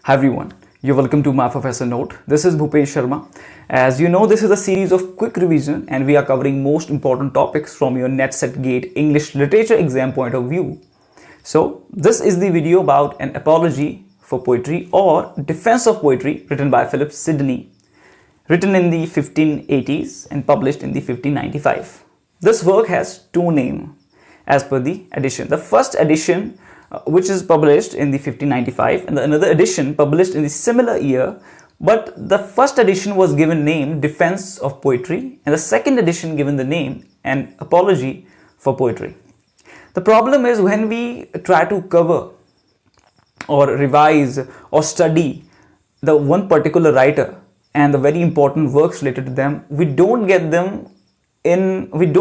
Hi everyone, you're welcome to MyProfessorNote. This is Bhupesh Sharma. As you know, this is a series of quick revision and we are covering most important topics from your NET Set Gate English Literature exam point of view. So, this is the video about an apology for poetry or defense of poetry written by Philip Sidney, written in the 1580s and published in the 1595. This work has two names as per the edition. The first edition which is published in the 1595 and the another edition published in the similar year, but the first edition was given name Defense of Poetry and the second edition given the name An Apology for Poetry. The problem is when we try to cover or revise or study the one particular writer and the very important works related to them, we don't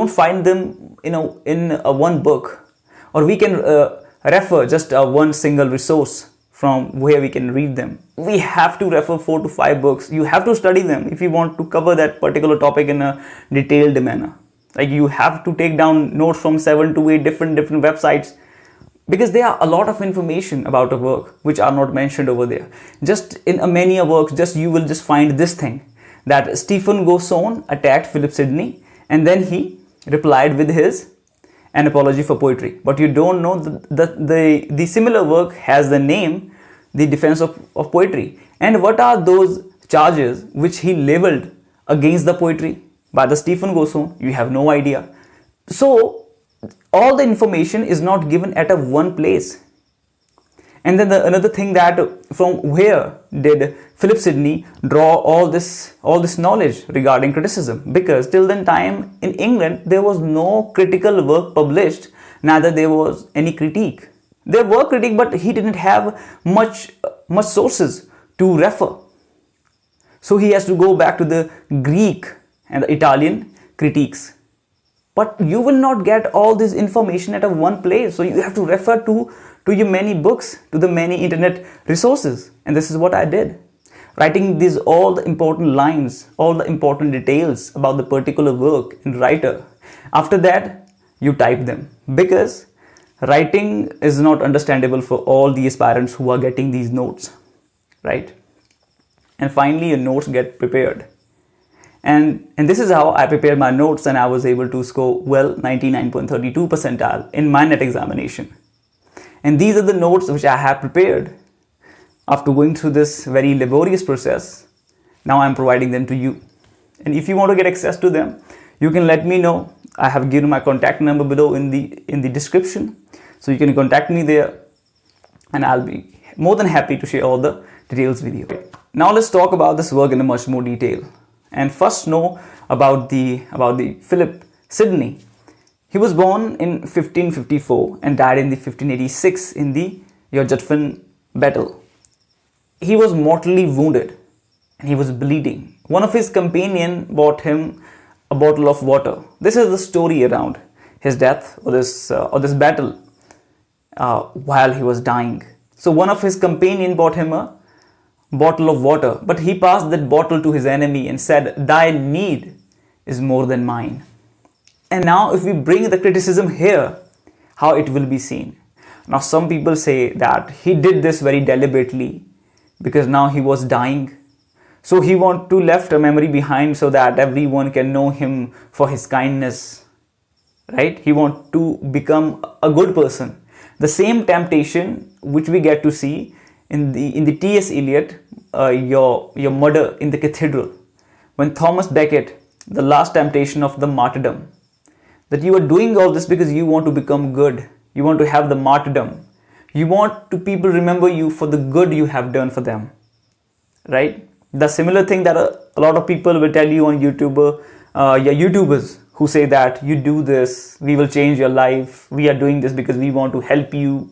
find them in one book, or we can refer just one single resource from where we can read them. We have to refer 4 to 5 books. You have to study them if you want to cover that particular topic in a detailed manner. Like you have to take down notes from 7 to 8 different websites, because there are a lot of information about a work which are not mentioned over there. Just in many works, you will find this thing, that Stephen Gosson attacked Philip Sidney and then he replied with his An Apology for Poetry. But you don't know the similar work has the name The Defense of Poetry. And what are those charges which he leveled against the poetry by the Stephen Gosson? You have no idea. So all the information is not given at a one place. And then another thing, that from where did Philip Sidney draw all this knowledge regarding criticism? Because till then time in England there was no critical work published, neither there was any critique. There were critiques, but he didn't have much sources to refer. So he has to go back to the Greek and the Italian critiques. But you will not get all this information at a one place. So you have to refer to your many books, to the many internet resources. And this is what I did. Writing all the important lines, all the important details about the particular work and writer. After that, you type them. Because writing is not understandable for all the aspirants who are getting these notes. Right? And finally, your notes get prepared. And this is how I prepared my notes, and I was able to score well 99.32 percentile in my NET examination. And these are the notes which I have prepared after going through this very laborious process. Now I am providing them to you. And if you want to get access to them, you can let me know. I have given my contact number below in the description. So you can contact me there and I'll be more than happy to share all the details with you. Now let's talk about this work in a much more detail. And first know about the Philip Sidney. He was born in 1554 and died in the 1586 in the Yorktown battle. He was mortally wounded and he was bleeding. One of his companions brought him a bottle of water. This is the story around his death or this battle while he was dying. So one of his companions brought him a bottle of water, but he passed that bottle to his enemy and said, "Thy need is more than mine." And now if we bring the criticism here, how it will be seen. Now some people say that he did this very deliberately because now he was dying. So he want to left a memory behind so that everyone can know him for his kindness. Right? He want to become a good person. The same temptation which we get to see in the T.S. Eliot, your murder in the cathedral, when Thomas Becket, the last temptation of the martyrdom, that you are doing all this because you want to become good, you want to have the martyrdom, you want to people remember you for the good you have done for them, right? The similar thing that a lot of people will tell you on YouTubers who say that you do this, we will change your life, we are doing this because we want to help you,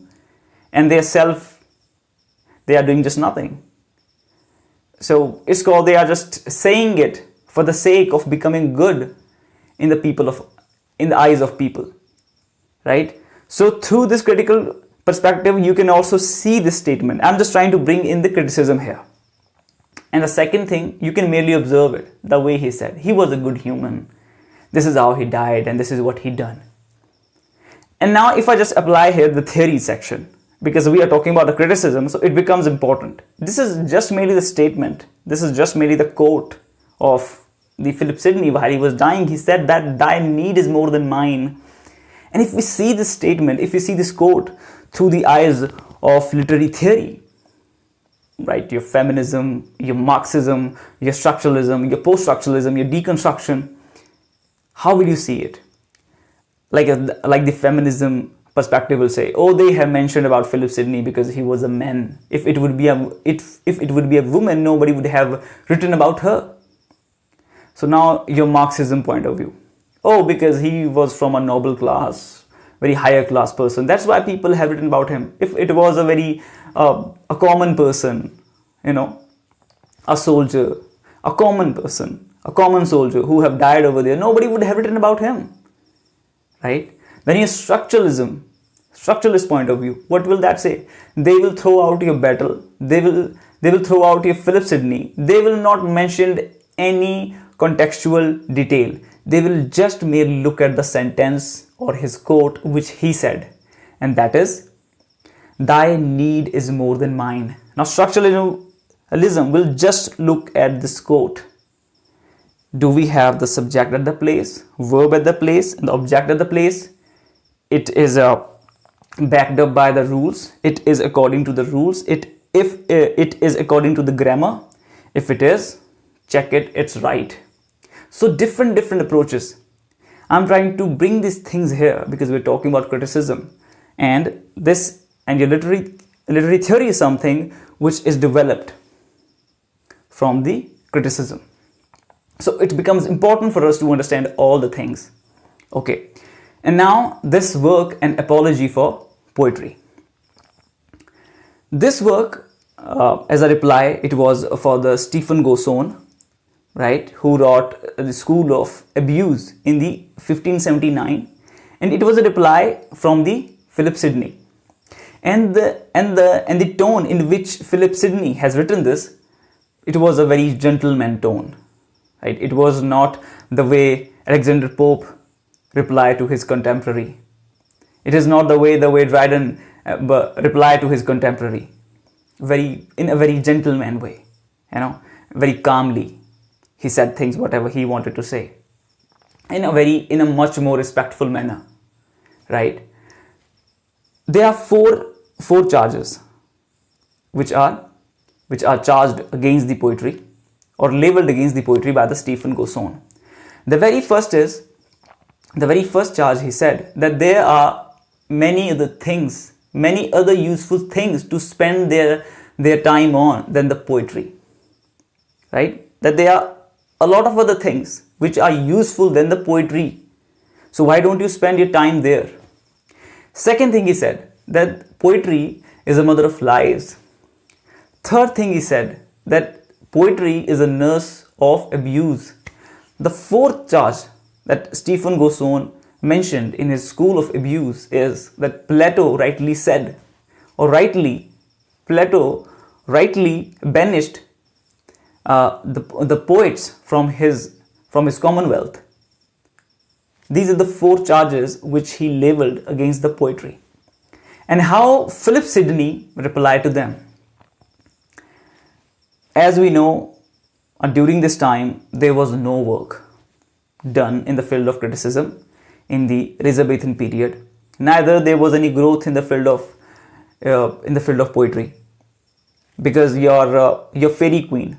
and they are doing just nothing. So it's called they are just saying it for the sake of becoming good in the eyes of people, right? So through this critical perspective, you can also see this statement. I'm just trying to bring in the criticism here. And the second thing, you can merely observe it, the way he said. He was a good human. This is how he died and this is what he done. And now if I just apply here the theory section, because we are talking about the criticism, so it becomes important. This is just merely the statement. This is just merely the quote of the Philip Sidney while he was dying. He said that thy need is more than mine. And if we see this statement, if we see this quote through the eyes of literary theory, right, your feminism, your Marxism, your structuralism, your post-structuralism, your deconstruction, how will you see it? Like the feminism perspective will say, oh, they have mentioned about Philip Sidney because he was a man. If it would be a woman, nobody would have written about her. So now your Marxism point of view, oh, because he was from a noble class, very higher class person, that's why people have written about him. If it was a very a common person, you know, a soldier, a common person, a common soldier who have died over there, nobody would have written about him, right? Then your structuralist point of view, what will that say? They will throw out your battle, they will throw out your Philip Sidney, they will not mention any contextual detail. They will just merely look at the sentence or his quote which he said, and that is, thy need is more than mine. Now structuralism will just look at this quote. Do we have the subject at the place, verb at the place, and the object at the place? It is backed up by the rules. It is according to the rules. If it is according to the grammar, if it is, check it, it's right. So different approaches. I'm trying to bring these things here because we're talking about criticism, and your literary theory is something which is developed from the criticism. So it becomes important for us to understand all the things. Okay, and now this work, An Apology for Poetry. This work, as a reply, it was for the Stephen Gosson, right, who wrote the School of Abuse in the 1579, and it was a reply from the Philip Sidney. And the tone in which Philip Sidney has written this, it was a very gentleman tone, right? It was not the way Alexander Pope replied to his contemporary. It is not the way Dryden replied to his contemporary. In a very gentleman way, you know, very calmly. He said things whatever he wanted to say in a much more respectful manner, right? There are four charges which are charged against the poetry or labeled against the poetry by the Stephen Gosson. The very first charge, he said that there are many other useful things to spend their time on than the poetry, right? That there are a lot of other things which are useful than the poetry. So why don't you spend your time there? Second thing he said, that poetry is a mother of lies. Third thing he said, that poetry is a nurse of abuse. The fourth charge that Stephen Gosson mentioned in his School of Abuse is that Plato rightly said, Plato rightly banished the poets from his commonwealth. These are the four charges which he labeled against the poetry. And how Philip Sidney replied to them. As we know, during this time there was no work done in the field of criticism in the Elizabethan period. Neither there was any growth in the field of poetry, because your fairy queen,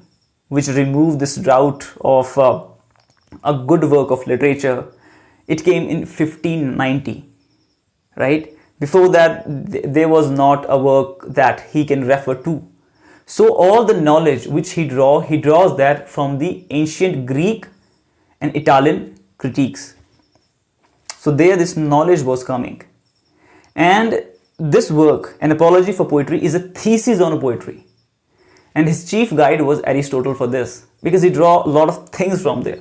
which removed this drought of a good work of literature, it came in 1590, right? Before that, there was not a work that he can refer to. So all the knowledge which he draws that from the ancient Greek and Italian critiques. So there this knowledge was coming. And this work, An Apology for Poetry, is a thesis on poetry. And his chief guide was Aristotle for this, because he draw a lot of things from there.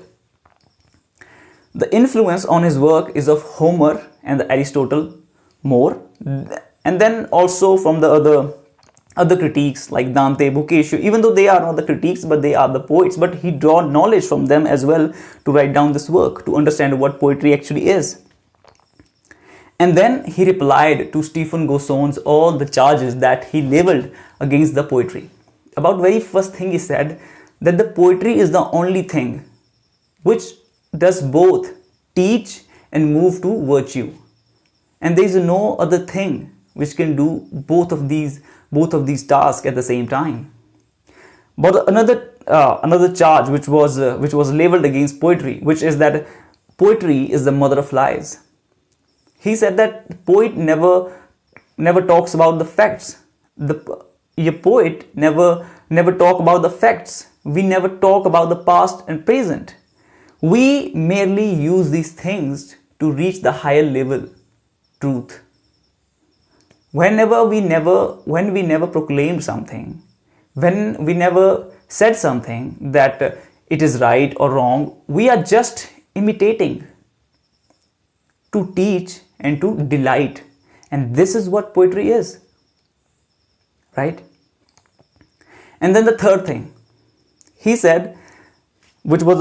The influence on his work is of Homer and Aristotle more, and then also from the other critiques like Dante, Bhupesh, even though they are not the critiques but they are the poets, but he draw knowledge from them as well to write down this work, to understand what poetry actually is. And then he replied to Stephen Goson's all the charges that he leveled against the poetry. About very first thing he said that the poetry is the only thing which does both teach and move to virtue. And there is no other thing which can do both of these tasks at the same time. But another charge which was leveled against poetry, which is that poetry is the mother of lies. He said that the poet never talks about the facts. A poet never talk about the facts. We never talk about the past and present. We merely use these things to reach the higher level truth. When we never proclaimed something, when we never said something that it is right or wrong, we are just imitating to teach and to delight. And this is what poetry is, right? And then the third thing he said, which was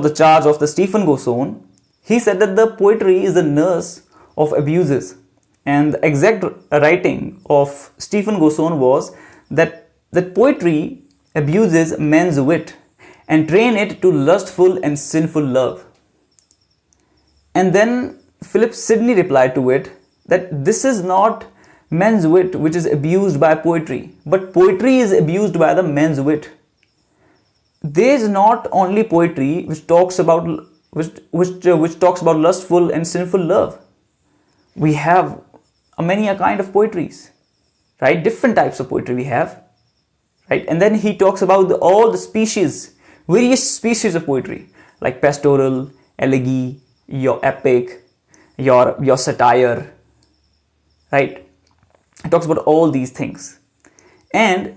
the charge of the Stephen Goson, he said that the poetry is a nurse of abuses. And the exact writing of Stephen Goson was that poetry abuses men's wit and train it to lustful and sinful love. And then Philip Sidney replied to it that this is not men's wit which is abused by poetry, but poetry is abused by the men's wit. There is not only poetry which talks about lustful and sinful love. We have many a kind of poetries, right? Different types of poetry we have, right? And then he talks about all the species, various species of poetry, like pastoral, elegy, your epic, your satire, right? He talks about all these things. And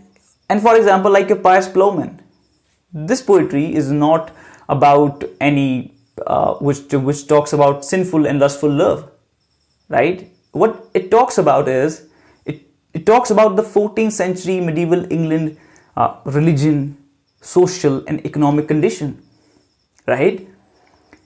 for example, like a pious plowman, this poetry is not about any which talks about sinful and lustful love, right? What it talks about is it talks about the 14th century medieval England religion, social and economic condition, right?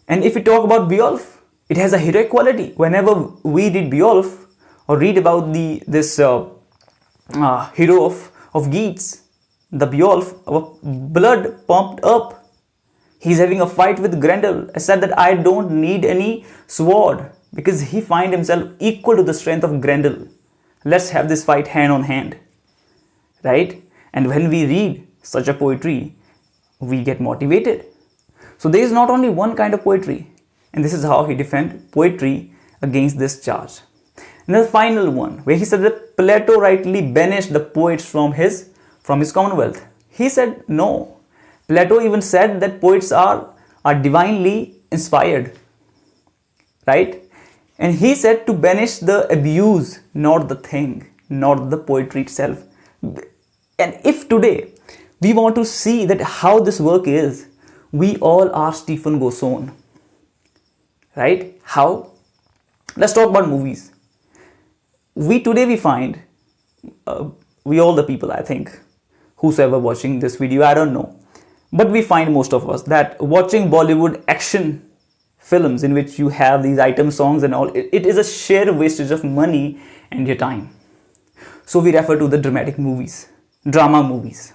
And if we talk about Beowulf, it has a heroic quality. Whenever we read Beowulf or read about this hero of Geats, the Beowulf, our blood pumped up. He's having a fight with Grendel. I said that I don't need any sword because he find himself equal to the strength of Grendel. Let's have this fight hand on hand, right? And when we read such a poetry, we get motivated. So there is not only one kind of poetry, and this is how he defend poetry against this charge. And the final one, where he said that Plato rightly banished the poets from his commonwealth. He said no. Plato even said that poets are divinely inspired, right? And he said to banish the abuse, not the thing, not the poetry itself. And if today we want to see that how this work is, we all are Stephen Goson, right? How? Let's talk about movies. We find, we all the people, I think, whosoever watching this video, I don't know, but we find most of us that watching Bollywood action films in which you have these item songs and all, it is a sheer wastage of money and your time. So we refer to the dramatic movies, drama movies.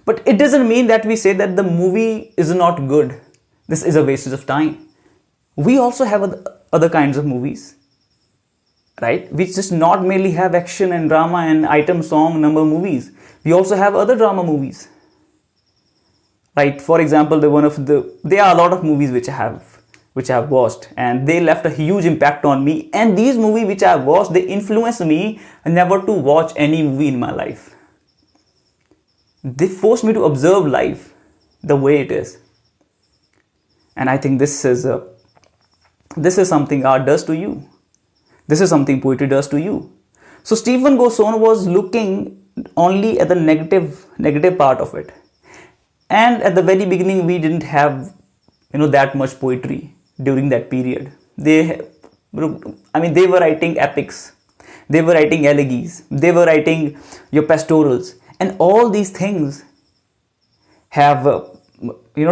But it doesn't mean that we say that the movie is not good. This is a wastage of time. We also have other kinds of movies, right? We just not merely have action and drama and item song number movies. We also have other drama movies, right? For example, there are a lot of movies which I have watched, and they left a huge impact on me. And these movies which I have watched, they influenced me never to watch any movie in my life. They forced me to observe life the way it is. And I think this is something art does to you. This is something poetry does to you. So Stephen Goson was looking only at the negative part of it. And at the very beginning, we didn't have that much poetry during that period. They were writing epics, they were writing elegies, they were writing your pastorals, and all these things have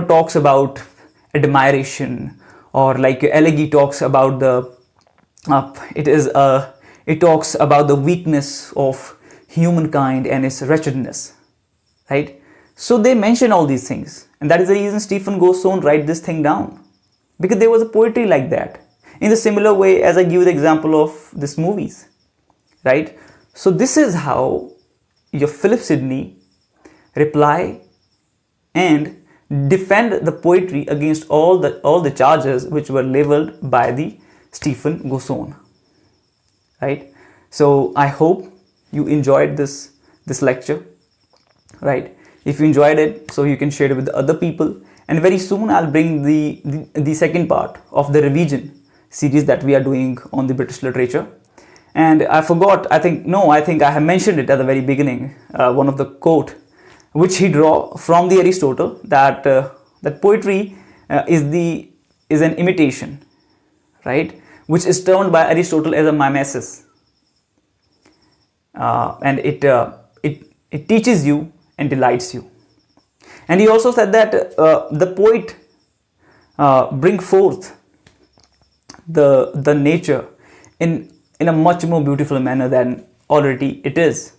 talks about admiration, or like your elegy talks about It talks about the weakness of humankind and its wretchedness, right? So they mention all these things, and that is the reason Stephen Gosson write this thing down, because there was a poetry like that. In the similar way as I give the example of these movies, right? So this is how your Philip Sidney reply and defend the poetry against all the charges which were leveled by the Stephen Gosson, right? So I hope you enjoyed this lecture, right? If you enjoyed it, so you can share it with the other people, and very soon I'll bring the second part of the revision series that we are doing on the British literature. And I forgot, I think I have mentioned it at the very beginning, one of the quote which he draw from the Aristotle, that that poetry is an imitation, right, which is termed by Aristotle as a mimesis, and it teaches you and delights you. And he also said that the poet bring forth the nature in a much more beautiful manner than already it is,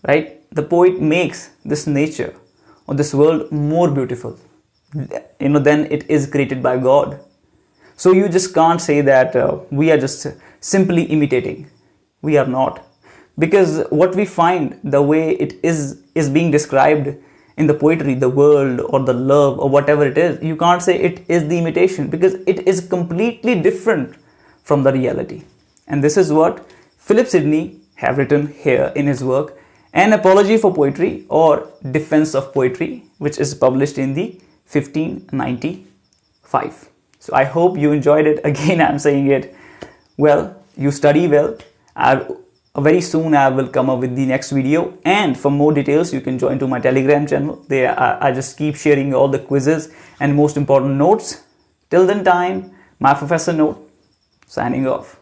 right? The poet makes this nature or this world more beautiful, than it is created by God. So you just can't say that we are just simply imitating. We are not, because what we find, the way it is being described in the poetry, the world or the love or whatever it is, you can't say it is the imitation, because it is completely different from the reality. And this is what Philip Sidney have written here in his work, An Apology for Poetry or Defense of Poetry, which is published in the 1595. So I hope you enjoyed it. Again, I'm saying it. Well, you study well. Very soon I will come up with the next video, and for more details you can join to my Telegram channel. There I just keep sharing all the quizzes and most important notes. Till then time, my Professor Note signing off.